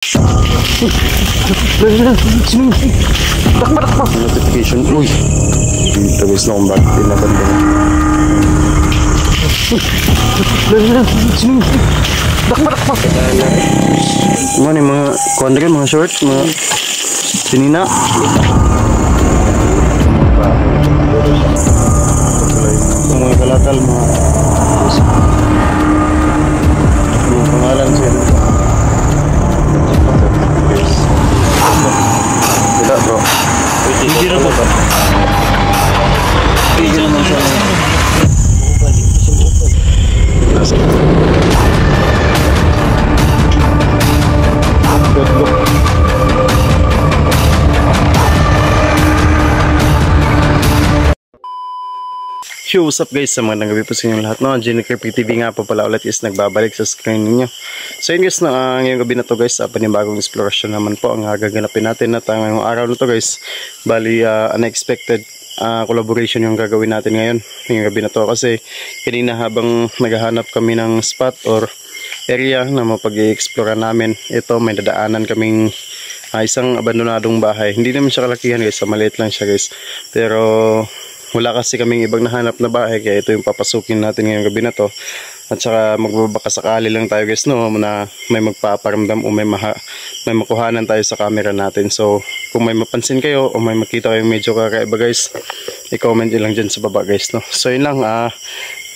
Takpa. Notification. Uy. Dito guys na kung bakit pinabanda na. Takpa. Ano yung mga kondre, mga shorts, mga sinina. Mga kalakal, mga pangalan siya. Tidak bro. Hindi na ba? Hindi naman siya. Yo, what's up guys, sa mga nagabi po sa inyong lahat, no? Jennifer PTV nga po pala ulit is nagbabalik sa screen ninyo. So yun guys, ngayong gabi na to guys, panibagong exploration naman po ang gaganapin natin at ngayong araw na to guys, bali unexpected collaboration yung gagawin natin ngayon, ngayong gabi na to, kasi kanina habang naghahanap kami ng spot or area na mapag-i-explore namin, ito may dadaanan kaming isang abandonadong bahay. Hindi naman siya kalakihan guys, maliit lang siya guys, pero wala kasi kaming ibang nahanap na bahay, kaya ito yung papasukin natin ngayong gabi na to. At saka magbabaka sakali lang tayo guys, no, na may magpaparamdam o may makuhanan tayo sa camera natin. So kung may mapansin kayo o may makita kayong medyo kakaiba guys, i-comment nyo lang dyan sa baba guys, no. So yun lang,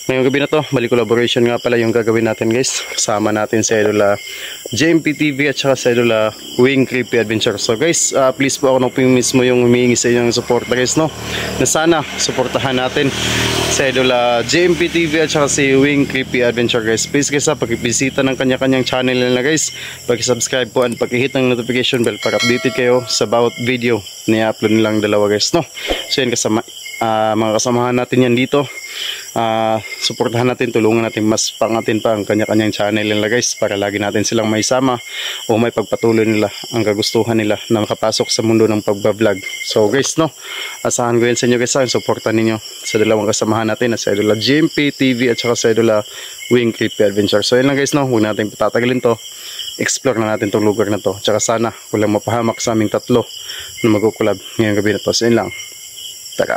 ngayong gabi na to, bali collaboration nga pala yung gagawin natin guys. Kasama natin sa Idol JMP TV at saka sa Idol Wing Creepy Adventure. So guys, please po ako nung mismo yung humihingi sa inyong support guys, no, na sana supportahan natin sa Idol JMP TV at saka si Wing Creepy Adventure guys. Please guys, pag-bisita ng kanya-kanyang channel nila guys, pag-subscribe po and pag-hit ng notification bell para updated kayo sa bawat video na i-upload nilang dalawa guys, no. So yun, mga kasamahan natin yan dito, suportahan natin, tulungan natin mas pangatin pa ang kanya-kanyang channel nila guys, para lagi natin silang may sama o may pagpatuloy nila ang kagustuhan nila na makapasok sa mundo ng pagbablog. So guys, no, asahan ko yan sa inyo guys, suportahan ninyo sa dalawang kasamahan natin na sa Idol JMP TV at saka sa Idol Wing Creepy Adventure. So yun lang guys, no, huwag natin patatagalin to, explore na natin tong lugar na to, tsaka sana walang mapahamak sa aming tatlo na magkukulab ngayong gabi na to. So yun lang, tara.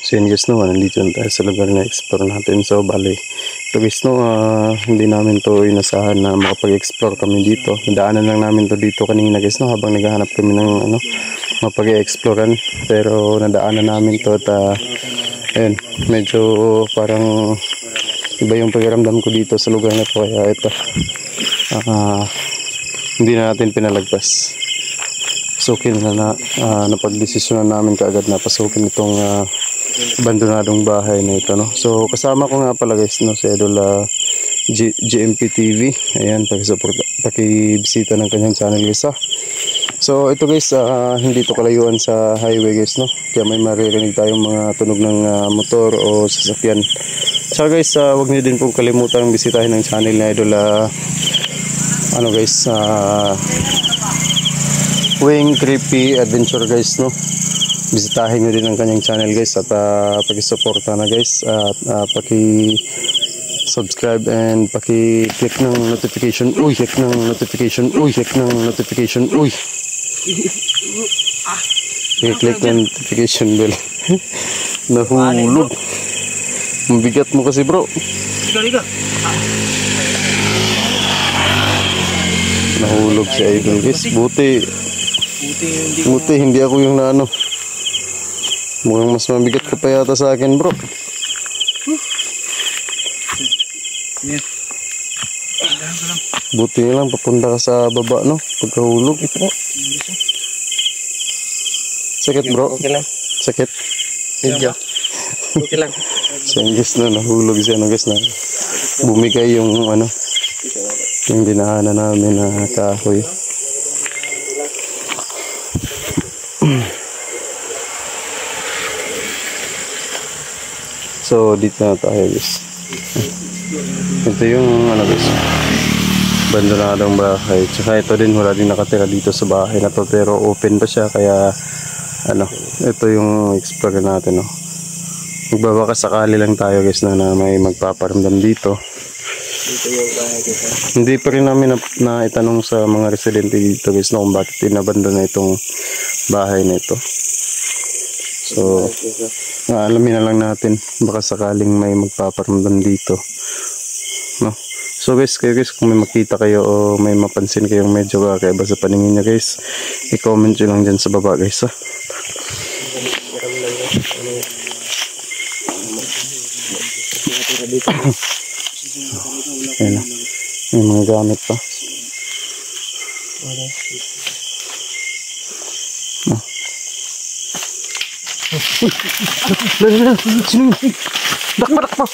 So yun guys, no, nandito na tayo sa lugar na explore natin. So bali, ito guys, no, hindi namin to inasahan na makapag-explore kami dito. Nadaanan lang namin to dito kanina guys, no, habang naghahanap kami ng mapag-explorean. Pero nadaanan namin to at ayun, medyo parang iba yung pakiramdam ko dito sa lugar na to. Kaya ito, hindi na natin pinalagpas. Pasukin na napag-desisyonan namin kaagad na pasukin itong abandonadong bahay na ito, no. So kasama ko nga pala guys, no, si Idol JMP TV. Ayan, pakibisita ng kanyang channel guys, So ito guys, hindi to kalayuan sa highway guys, no, kaya may maririnig tayong mga tunog ng motor o sasakyan. So guys, wag niyo din pong kalimutan bisitahin ng channel na Idol Wing Creepy Adventure guys, no. Bisitahin nyo din ang kanyang channel guys at paki-suporta na guys at paki-subscribe and paki-click ng notification. Click ng notification. I-click ng notification bell. Nahulog. Mabigat mo kasi bro. Nahulog si Idol guys. Buti hindi ako yung naano. Mukhang mas mabigat ka pa yata sa akin bro. Buti lang papunta ka sa baba, no, pagkahulog. Sakit bro? Okay lang. Sakit? Medyo. Okay lang. So guys, na nahulog siya, no guys, na bumigay yung yung dinahanan namin na kahoy. So dito na tayo guys. Ito yung ano guys, abandonadong bahay. Tsaka ito din, wala din nakatira dito sa bahay na to, pero open pa siya, kaya ano, ito yung explore natin, no. Magbabaka sakali lang tayo guys na may magpaparamdam dito. Dito yung bahay ko. Hindi pa rin namin na itanong sa mga residente dito guys na kung bakit inabandon na itong bahay na ito. So, alamin na lang natin, baka sakaling may magpaparamdam dito, no? So guys, kayo guys, kung may makita kayo o may mapansin kayong medyo kakaiba sa paningin niya guys, i-comment nyo lang dyan sa baba guys, ha. Ayan na, may mga gamit pa. Lala, sino? Dakpa.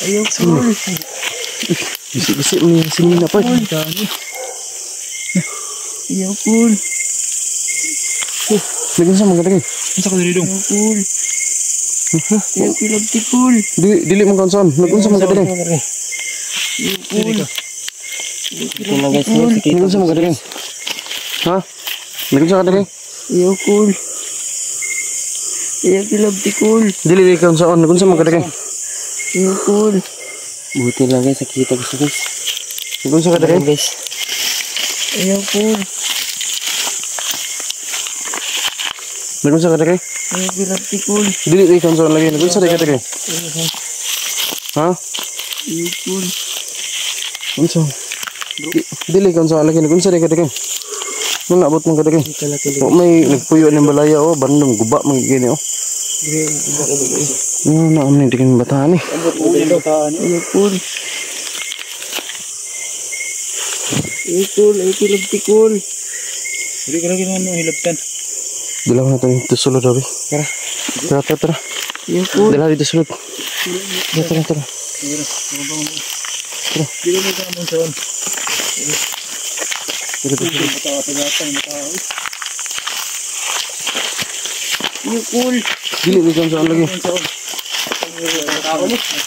Ayaw cool. Bisi-bisi mo yung singin na pa. Ayaw cool. Lagyan sa mga dagay. Ang sa kalidong. Ayaw cool. Ayaw kilab ti cool. Dili mo kaunsan. Lagyan sa mga dagay. Ayaw cool. Lagyan sa mga dagay. Ha? Lagyan sa mga dagay. Ayaw cool. Ayaw kilab ti cool. Dili kaunsan. Lagyan sa mga dagay. Ayaw cool. Buti lang guys, nakita ko guys. Lagyan sa mga dagay. Guys. Ayaw cool. Lagyan sa mga dagay. Ayaw kilab ti cool. Dili kaunsan lagi. Lagyan sa mga dagay. Ha? Ayaw cool. Kaunsan. Dili kaunsan lagi. Lagyan sa mga dagay. Nung naabot mong kadagay. O may nagpuyo ng balaya o. Bandong guba magiging o. Naam na yung bataan eh. Ayaw cool. Ayaw cool. Ayaw kilab ti cool. Hindi ka lagi naman hilabtan. Dala ko natin dito sulod daw eh. Tara. Ayaw cool. Dala dito sulod. Tara. Dili mo ka naman saan. Ayaw cool. Dili ni kaunsan lagi.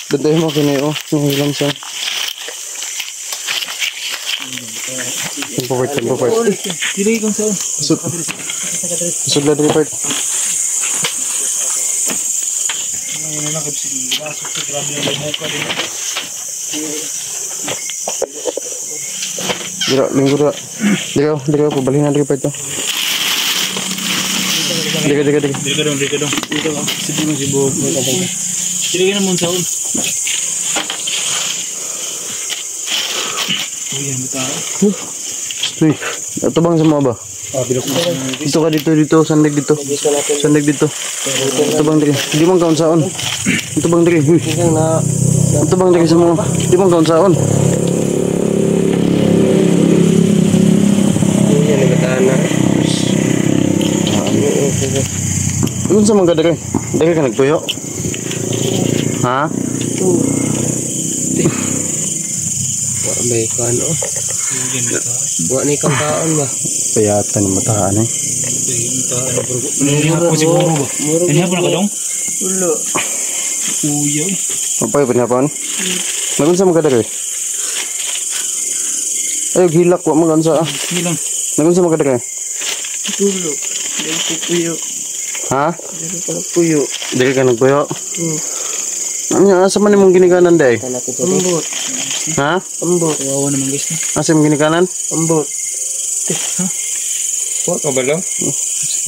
Daday mo kini o. Nangilang siya. Tempo part. Dili kung saan. Sud na part. Dira, pabalihin na part to. Dika. Dili ka dong. Sige mo si Bob. Dili ka naman saan. Uy, ang tao. Uy, ito bang sa mga ba? Dito ka dito, sandig dito. Ito bang diri? Di bang kaon saon? Ito bang diri? Ito bang diri sa mga? Di bang kaon saon? Yan ang katana. Ano sa mga diri? Diri ka nagpuyo? Ha? May kano. Buat ni kang kaon ba? Payatan ng mataan eh. Ano siguro ba? Ano hapon na ka dong? Wala. Uyaw. Papay pa hapon? Nagun sa mga diri? Ay, hilak wa mga unsa ah. Hilang. Nagun sa mga diri? Tulo. Dili ko puyo. Ha? Dili ka puyo. Diri ka nagpuyo? Ano asa man imong ginikanan day? Ambot. Ha? Ambot. Wawa naman guys. Asa imong ginikanan? Ambot. Ha? Wa ka balaw?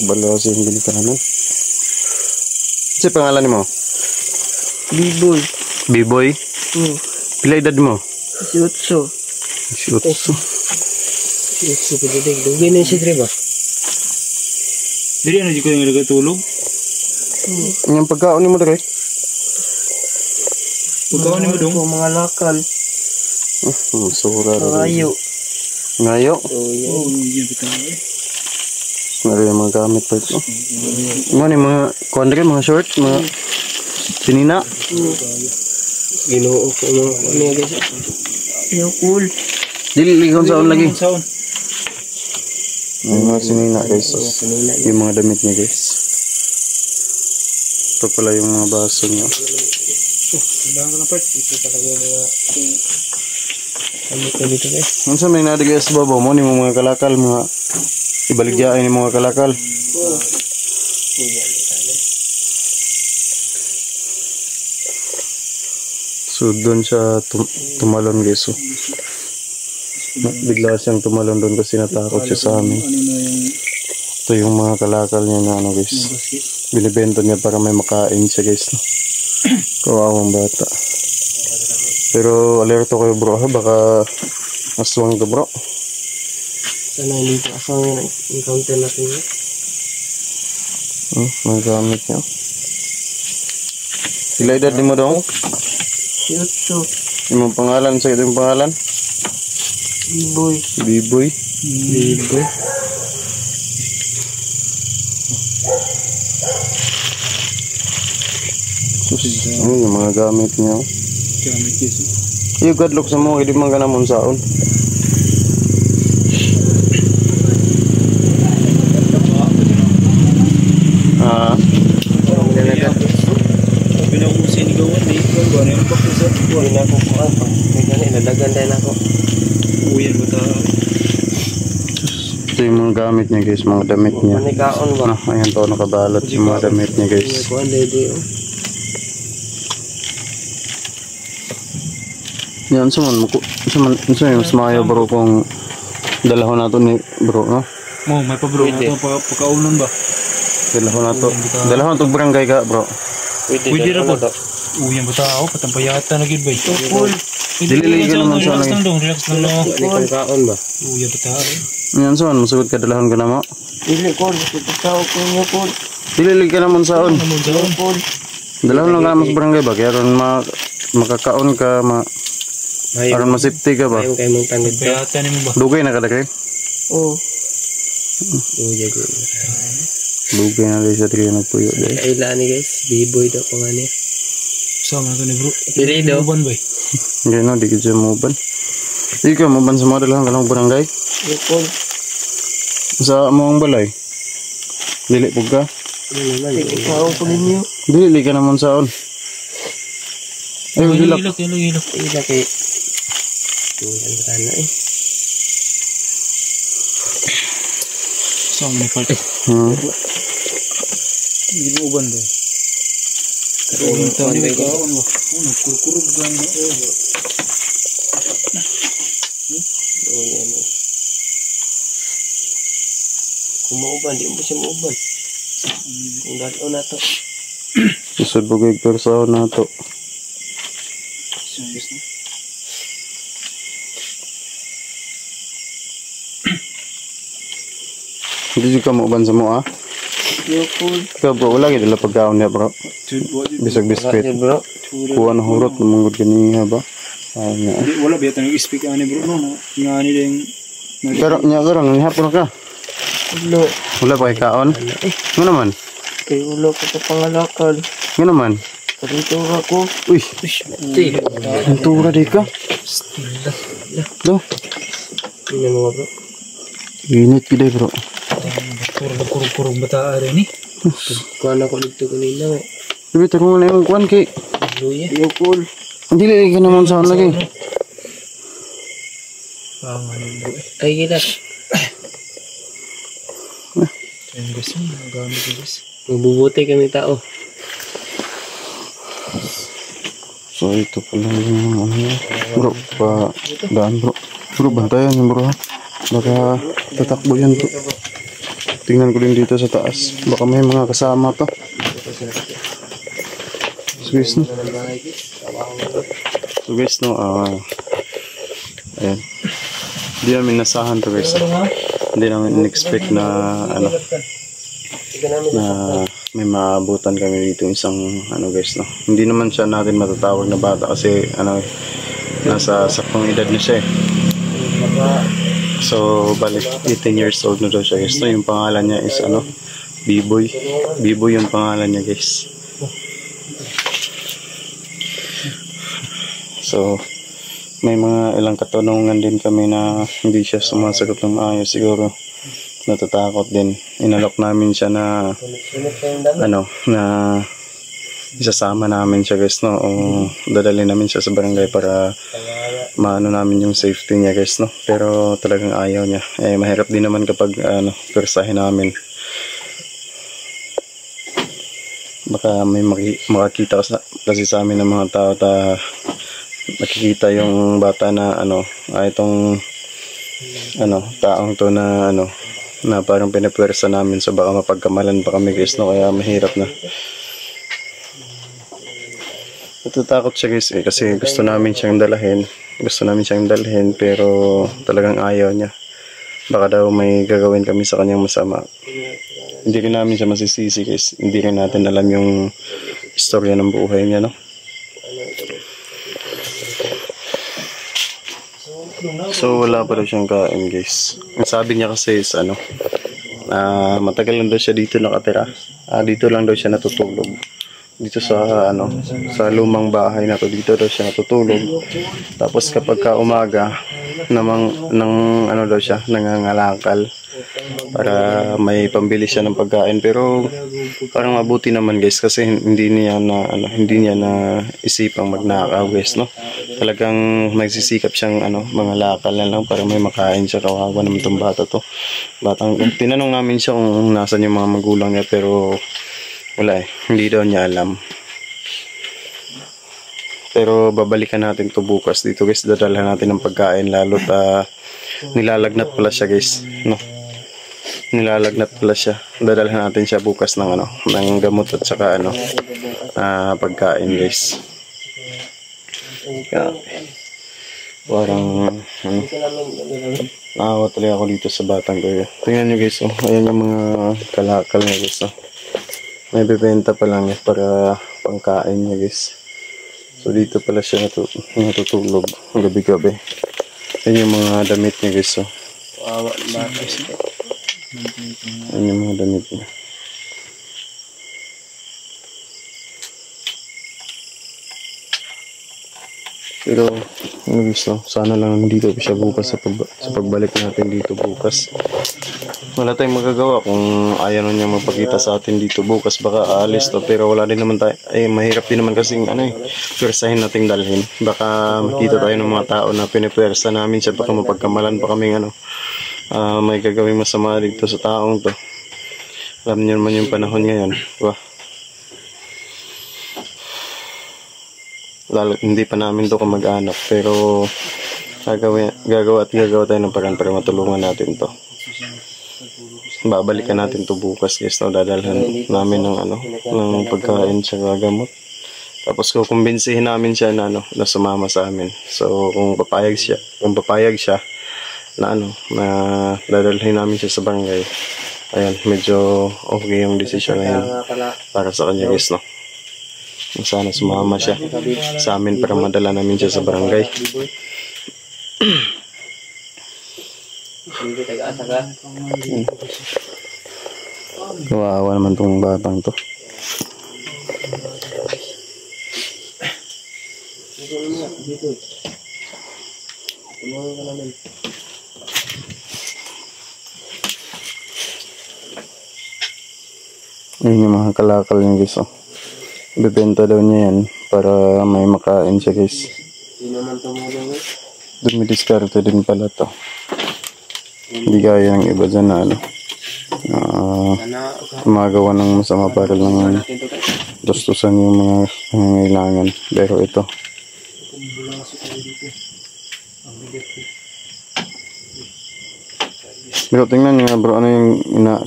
Balo sa imong ginikanan. Sa pangalan nimo? Biboy. B-boy. Pila edad mo? 18. 18. Ito pa didig. Dugay na si Dre ba? Dili ano di ko yung nagatulog? Yung pagkaon nimo diri? Pagkaon ni mo dong? Mga lakal. Sura rin. Ngayo. Ngayo? Oh, yun bitaw eh. Nari yung mga gamit pa ito. Ano yung mga kondre, mga shorts, mga sinina? Ginoo ko mga ano guys. Yo cool. Dili ligon saon lagi. Yung mga sinina guys. So, Sinina niya. yung mga damit niya guys. Ito pala yung mga baso niya. Ibang ka na part. Ito talaga yung mga ano ito dito guys. Ano sa may nadigay sa babaw mo? Ni mga kalakal, mga ibaligyain ni mga kalakal. So doon siya tumalon guys. So, bigla siyang tumalon doon kasi natakot siya sa amin. Ano na yung Ito yung mga kalakal niya na ano guys. basket. Binibenta niya para may makain siya guys. No? Kawawang bata. Pero alerto kayo bro ha. Baka aswang ka bro. Sana hindi pa asang yun ang encounter natin yun. May gamit niya. Sila edad mo daw? Shoot. Yung pangalan sa yung pangalan? B-boy. Biboy. B-boy. Ano yung mga gamit niya? Gamit kasi. Yung gadlock sa mo, hindi man ka namon saon. Pinakusin ni Gawan ni Gawan. Ano yung pakusa? Hindi na ako kuhan pa. May gani, nalagan din ako. Uyan ba tayo? Ito yung mga gamit niya guys, mga damit niya. Manikaon ba? Ayan to, nakabalot yung mga damit niya guys. May kuhan dede oh. Yan, suman mo. Suman yung smayo bro kung dalahon nato ni bro, no? Mo, may pabro na ito. Pagkaunan ba? Dalahon nato. Dalahon to barangay ka bro. Pwede na po. Uyan ba tao? Patampayata na gid ba? Cool. Dilili ka naman sa relax lang lagi. dong, relax lang dong. Ano kaon ba? Uyan ba tao? Yan, suman, masugod ka dalahon ka na mo. Dili ko, ito tao ko niya ko. Dilili ka naman saon. Ano dyan? Dalahon lang ka naman sa barangay ba? Kaya ron makakaon ka, aron masipti ka ba? Ayaw kayo mong tanggit ka. Payata ni mo ba? Dugay na kada kay. Oo. Uya ko. Dugay na rin siya tigay nagpuyo dahil. Kaila ni guys, B-boy daw ko nga niya. Sama na to ni bro. Dirido. Uban ba? Hindi no, di ka siya muban. Di ka muban sa mga dalahon ka ng barangay. Ipon. Sa mga balay. Dili po ka. Ano naman? Ikaw ko ninyo. Dili ka naman saon. Ay, hilak. Ilok. Ila kay. Tuyan ka na eh. Sama ni part. Hindi mo uban ba? Uban tayo ni kaon ba? Ano, kurkurog ba na? Tuyan eh. Kung mauban, di mo siya mauban. Kung dato na to. Susod po kay persaon na to. Serious na. Hindi ka muban sa mo ah. Yukul. Ikaw bro, wala kita pagkaon niya bro. Bisag biskwit. Bro. Kuha na hurot, namungod kaniya ba? Ayun nga. Wala ba ito nag-speak ani bro no? Nga ni ding Pero niya karang hapon ka. Ulo. Wala pa kay kaon. Nga naman. Kay ulo ko sa pangalakal. Nga naman. Karito ako. Uy, ang tura di ka. Do, Tingnan mo bro. init kiday bro. kurog bata ari ni. Kuha na ko dito kanina. Sabi tarungan na yung kuwan kay. Luya. Yukul. Dili ka naman sa lagi. Pangan ni bro. Ay gila. Ayun guys, gamit guys. Mabubuti kami tao. So ito pala yung ano yun. Bro, pa daan bro. Bro, bantayan yung bro ha. Baka tatakbo yan to. Tingnan ko din dito sa taas. Baka may mga kasama to. So guys no. So guys no. Ayan. Hindi namin nasahan to guys. Hindi namin in-expect na ano. Na may maabutan kami dito isang ano guys no. Hindi naman siya natin matatawag na bata kasi ano nasa saktong edad na siya eh. So balik 18 years old na daw siya guys no. Yung pangalan niya is ano B-boy. B-boy yung pangalan niya guys. So may mga ilang katanungan din kami na hindi siya sumasagot ng maayos siguro natatakot din. Inalok namin siya na Sunod pa yung dami. na isasama namin siya guys, no, o dadalhin namin siya sa barangay para maano namin yung safety niya guys, no. Pero talagang ayaw niya. Mahirap din naman kapag persahin namin. Baka may makakita kasi sa amin ng mga tao nakikita yung bata na itong taong to na na parang pinapwersa namin, so baka mapagkamalan pa kami guys, no, kaya mahirap na. Natatakot siya guys kasi gusto namin siyang dalhin pero talagang ayaw niya. Baka daw may gagawin kami sa kanyang masama. Hindi rin namin siya masisisi guys, hindi rin natin alam yung istorya ng buhay niya, no. So wala pa daw siyang kain guys. Ang sabi niya kasi is matagal lang daw siya dito nakatira. Dito lang daw siya natutulog. Dito sa sa lumang bahay na to, dito daw siya natutulog. Tapos kapag ka umaga nang daw siya nangangalakal para may pambili siya ng pagkain. Pero parang mabuti naman guys kasi hindi niya na isipang magnakaw guys, no. Talagang nagsisikap siyang mga lakal na lang para may makain siya. Kawawa naman tong bata to. Tinanong namin siya kung nasan yung mga magulang niya, pero wala hindi daw niya alam. Pero babalikan natin to bukas dito guys, dadalhan natin ng pagkain, lalo't nilalagnat pala siya guys, no. Nilalagnat pala siya. Dadalhan natin siya bukas ng ng gamot at saka pagkain guys. Kaya, parang naawa talaga ako dito sa batang ko. Tingnan nyo guys, ayan yung mga kalakal niya guys, may bibenta pa lang niya para pangkain niya guys. So dito pala siya natutulog gabi-gabi. Ayan yung mga damit niya guys. Ayan yung mga damit niya. Pero guys, sana lang dito siya bukas sa pagbalik natin dito bukas. Wala tayong magagawa kung ayaw niya magpakita sa atin dito bukas, baka aalis to. Pero wala din naman tayo, mahirap din naman kasing pwersahin nating dalhin. Baka makita tayo ng mga tao na pinipwersa namin siya, baka mapagkamalan pa kaming may gagawing masama dito sa taong to. Alam niyo naman yung panahon ngayon, diba? Lalo hindi pa namin to kamag-anak, pero gagawa tayo ng paraan para matulungan natin to. Babalikan natin to bukas guys, no. Dadalhan namin ng pagkain sa gamot. Tapos kukumbinsihin namin siya na sumama sa amin. So kung papayag siya na dadalhin namin siya sa barangay, ayan, medyo okay yung desisyon na yun para sa kanya guys, no. Sana sumama siya sa amin para madala namin siya sa barangay. Kawawa naman tong batang to. Ayun yung mga kalakal niya guys, bibenta daw niya yan para may makain siya guys. Dumidiskarte din pala to. Hindi gaya ng iba dyan na gumagawa ng masama para lang gustusan yung mga nangangailangan. Pero ito, bro, tingnan nyo nga bro, ano yung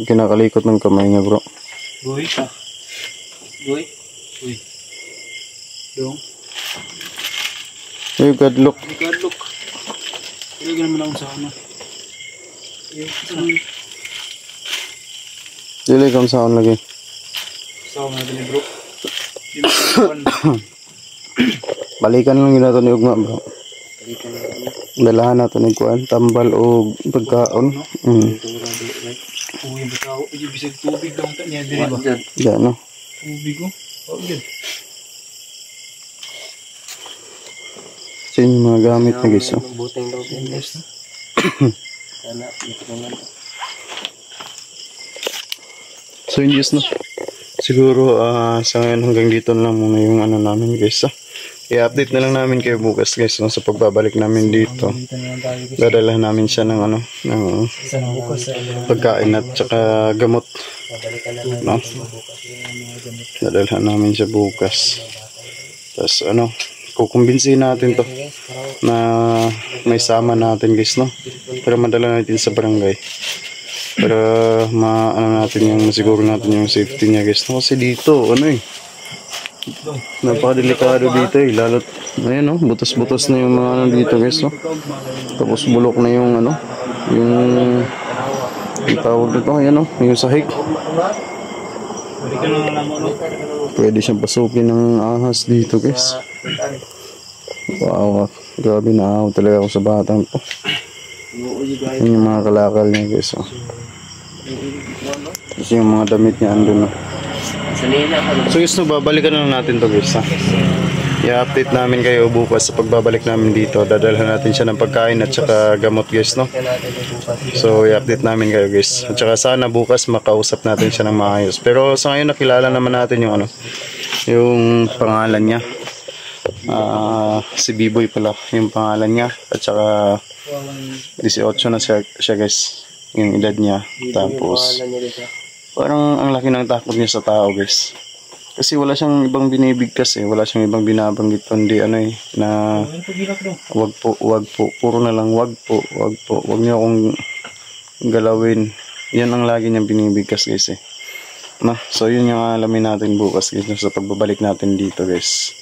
kinakalikot ng kamay niya bro. Boy. Yung. Hey, God look. Ilagyan naman ako sa Dili kam sa lagi. Sa natin bro. Balikan lang ginato ni ugma bro. Dalahan nato ni kuan, tambal o pagkaon. Uy, bitaw, bisag tubig lang ta niya diri ba? Diyan no. Tubig ko. Yun. So yung mga gamit na guys. Buteng daw din guys. Sana ito naman. So yun guys, no? Siguro sa ngayon hanggang dito na lang muna yung ano namin guys. I-update na lang namin kayo bukas guys, no? Sa pagbabalik namin dito. Dadalhan namin siya ng ano, ng pagkain at saka gamot, no? Dadalhan namin siya bukas. Tapos ano, kukumbinsihin natin to na may sama natin guys, no? Para madala natin sa barangay. Para ano natin yung masiguro natin yung safety niya guys, no? Kasi dito ano napakadelikado dito lalo't ayan, no? Butas-butas na yung mga ano dito guys, no? Tapos bulok na yung ano, yung tawag nito, ayan, no? Yung sahig. Pwede siyang pasukin ng ahas dito guys. Wow, grabe, naawa talaga ako sa batang to. Yun yung mga kalakal niya guys, oh. Tapos yung mga damit niya andun, no? So guys, no, babalikan na lang natin to guys, ha? I-update namin kayo bukas sa pagbabalik namin dito. Dadalhan natin siya ng pagkain at saka gamot guys, no? So i-update namin kayo guys. At saka sana bukas makausap natin siya ng maayos. Pero sa ngayon nakilala naman natin yung ano, yung pangalan niya. Si Biboy pala yung pangalan niya. At saka 18 na siya guys, yung edad niya. Tapos parang ang laki ng takot niya sa tao guys. Kasi wala siyang ibang binibigkas wala siyang ibang binabanggit kundi ano na wag po, puro na lang wag niyo akong galawin. Yan ang lagi niyang binibigkas guys, no? So yun yung alamin natin bukas guys, sa pagbabalik natin dito guys.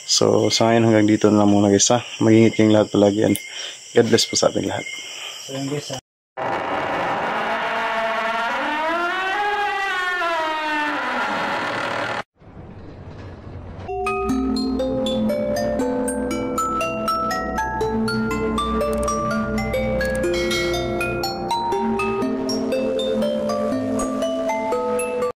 So sa ngayon hanggang dito na lang muna guys, ha? Mag-ingat kayong lahat palagi. God bless po sa ating lahat.